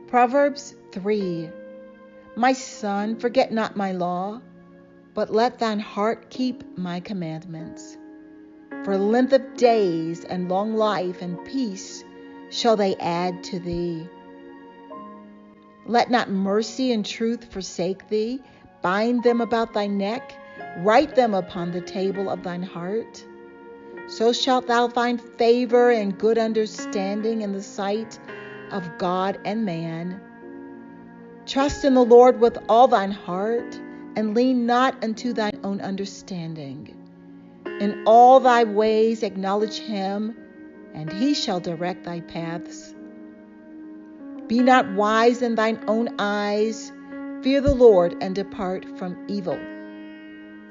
Proverbs 3. My son, forget not my law, but let thine heart keep my commandments. For length of days and long life and peace shall they add to thee. Let not mercy and truth forsake thee. Bind them about thy neck. Write them upon the table of thine heart. So shalt thou find favor and good understanding in the sight of God and man. Trust in the Lord with all thine heart, and lean not unto thine own understanding. In all thy ways acknowledge him, and he shall direct thy paths. Be not wise in thine own eyes. Fear the Lord and depart from evil.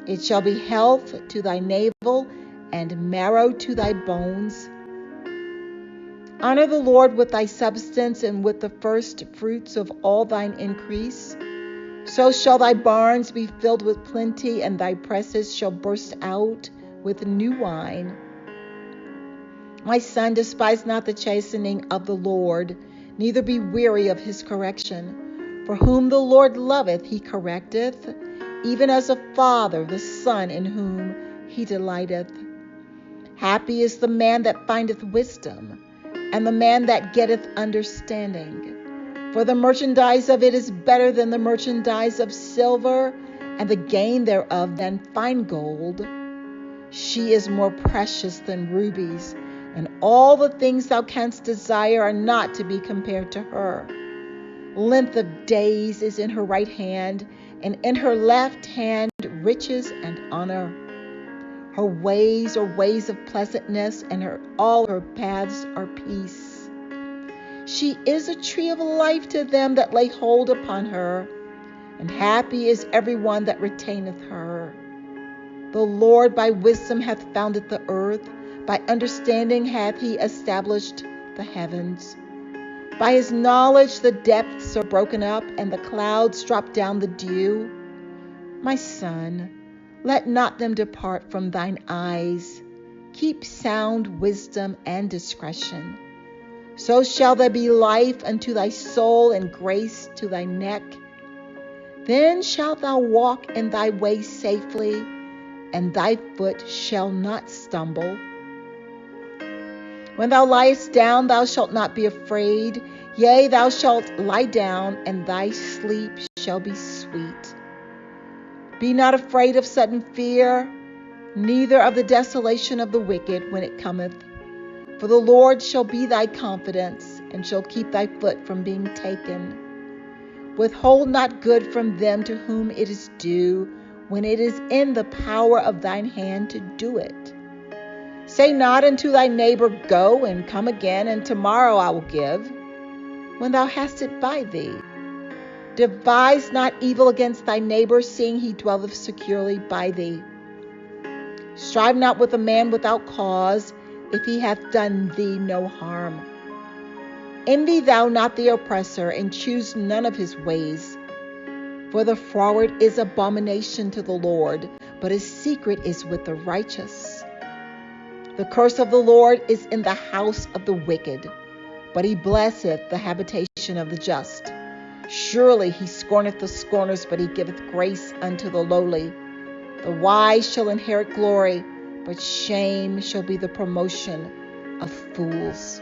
It shall be health to thy navel and marrow to thy bones. Honor the Lord with thy substance and with the first fruits of all thine increase. So shall thy barns be filled with plenty, and thy presses shall burst out with new wine. My son, despise not the chastening of the Lord, neither be weary of his correction. For whom the Lord loveth, he correcteth, even as a father the son in whom he delighteth. Happy is the man that findeth wisdom, and the man that getteth understanding. For the merchandise of it is better than the merchandise of silver, and the gain thereof than fine gold. She is more precious than rubies, and all the things thou canst desire are not to be compared to her. Length of days is in her right hand, and in her left hand riches and honor. Her ways are ways of pleasantness, and all her paths are peace. She is a tree of life to them that lay hold upon her, and happy is every one that retaineth her. The Lord by wisdom hath founded the earth, by understanding hath he established the heavens. By his knowledge the depths are broken up, and the clouds drop down the dew. My son, let not them depart from thine eyes. Keep sound wisdom and discretion. So shall there be life unto thy soul, and grace to thy neck. Then shalt thou walk in thy way safely, and thy foot shall not stumble. When thou liest down, thou shalt not be afraid. Yea, thou shalt lie down, and thy sleep shall be sweet. Be not afraid of sudden fear, neither of the desolation of the wicked when it cometh. For the Lord shall be thy confidence, and shall keep thy foot from being taken. Withhold not good from them to whom it is due, when it is in the power of thine hand to do it. Say not unto thy neighbor, Go and come again, and tomorrow I will give, when thou hast it by thee. Devise not evil against thy neighbor, seeing he dwelleth securely by thee. Strive not with a man without cause, if he hath done thee no harm. Envy thou not the oppressor, and choose none of his ways. For the froward is abomination to the Lord, but his secret is with the righteous. The curse of the Lord is in the house of the wicked, but he blesseth the habitation of the just. Surely he scorneth the scorners, but he giveth grace unto the lowly. The wise shall inherit glory, but shame shall be the promotion of fools.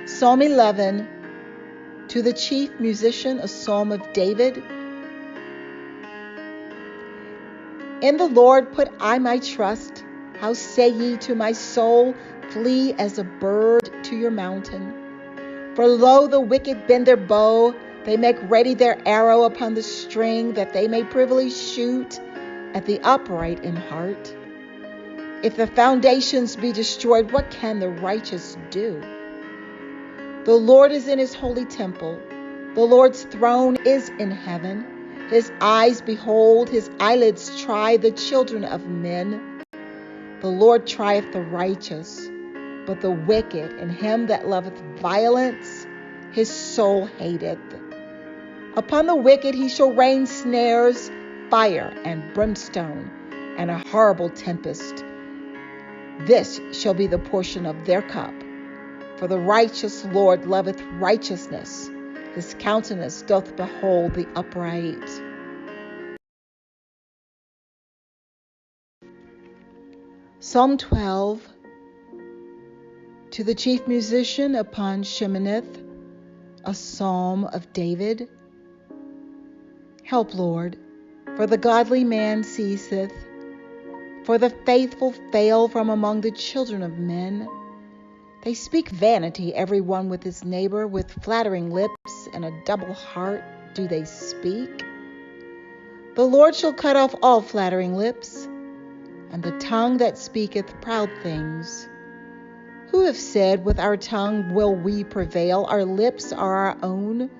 Psalm 11, to the chief musician, a psalm of David. In the Lord put I my trust. How say ye to my soul, Flee as a bird to your mountain? For lo, the wicked bend their bow, they make ready their arrow upon the string, that they may privily shoot at the upright in heart. If the foundations be destroyed, what can the righteous do? The Lord is in his holy temple. The Lord's throne is in heaven. His eyes behold, his eyelids try the children of men. The Lord trieth the righteous, but the wicked and him that loveth violence, his soul hateth. Upon the wicked he shall rain snares, fire and brimstone, and a horrible tempest. This shall be the portion of their cup. For the righteous Lord loveth righteousness. His countenance doth behold the upright. Psalm 12. To the chief musician upon Sheminith, a psalm of David. Help, Lord, for the godly man ceaseth, for the faithful fail from among the children of men. They speak vanity, every one with his neighbor, with flattering lips and a double heart do they speak. The Lord shall cut off all flattering lips, and the tongue that speaketh proud things. Who have said, with our tongue will we prevail, our lips are our own?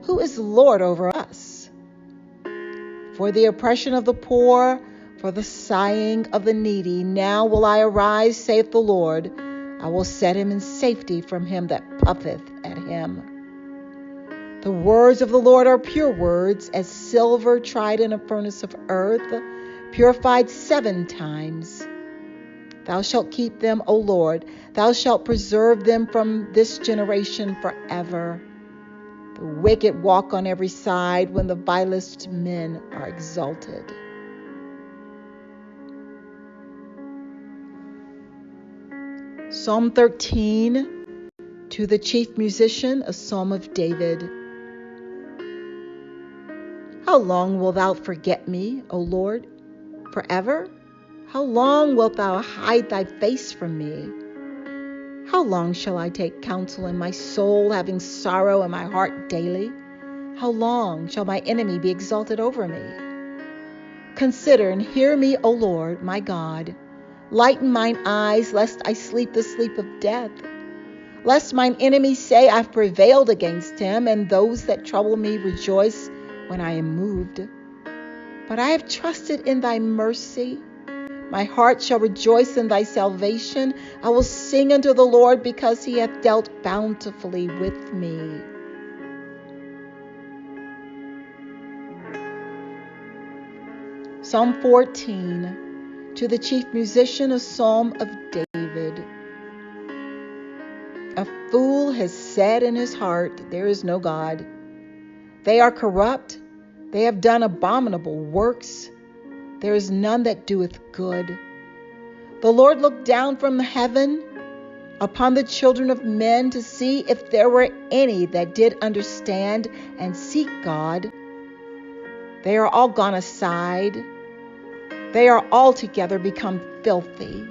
Who is Lord over us? For the oppression of the poor, for the sighing of the needy, now will I arise, saith the Lord. I will set him in safety from him that puffeth at him. The words of the Lord are pure words, as silver tried in a furnace of earth, purified 7 times. Thou shalt keep them, O Lord. Thou shalt preserve them from this generation forever. The wicked walk on every side when the vilest men are exalted. Psalm 13. To the chief musician, a psalm of David. How long wilt thou forget me, O Lord? Forever? How long wilt thou hide thy face from me? How long shall I take counsel in my soul, having sorrow in my heart daily? How long shall my enemy be exalted over me? Consider and hear me, O Lord, my God. Lighten mine eyes, lest I sleep the sleep of death. Lest mine enemies say, I've prevailed against him, and those that trouble me rejoice when I am moved. But I have trusted in thy mercy. My heart shall rejoice in thy salvation. I will sing unto the Lord, because he hath dealt bountifully with me. Psalm 14. To the chief musician, a psalm of David. A fool has said in his heart, there is no God. They are corrupt. They have done abominable works. There is none that doeth good. The Lord looked down from heaven upon the children of men to see if there were any that did understand and seek God. They are all gone aside. They are altogether become filthy.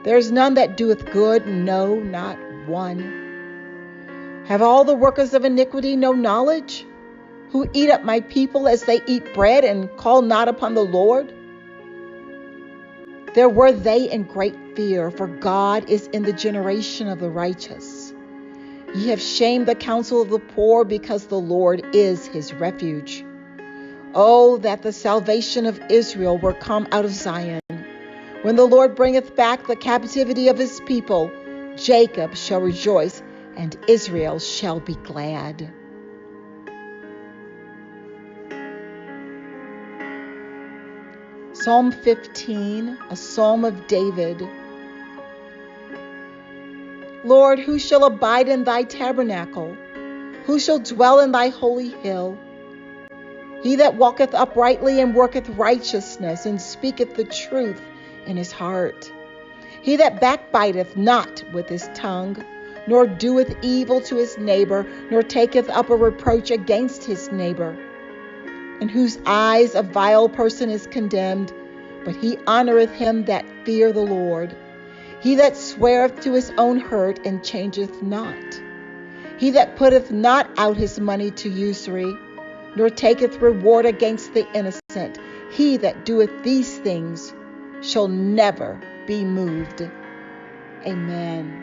There is none that doeth good, no, not one. Have all the workers of iniquity no knowledge, who eat up my people as they eat bread, and call not upon the Lord? There were they in great fear, for God is in the generation of the righteous. Ye have shamed the counsel of the poor, because the Lord is his refuge. Oh, that the salvation of Israel were come out of Zion. When the Lord bringeth back the captivity of his people, Jacob shall rejoice, and Israel shall be glad. Psalm 15, a psalm of David. Lord, who shall abide in thy tabernacle? Who shall dwell in thy holy hill? He that walketh uprightly and worketh righteousness, and speaketh the truth in his heart. He that backbiteth not with his tongue, nor doeth evil to his neighbor, nor taketh up a reproach against his neighbor, in whose eyes a vile person is condemned, but he honoreth him that fear the Lord. He that sweareth to his own hurt and changeth not. He that putteth not out his money to usury, nor taketh reward against the innocent. He that doeth these things shall never be moved. Amen.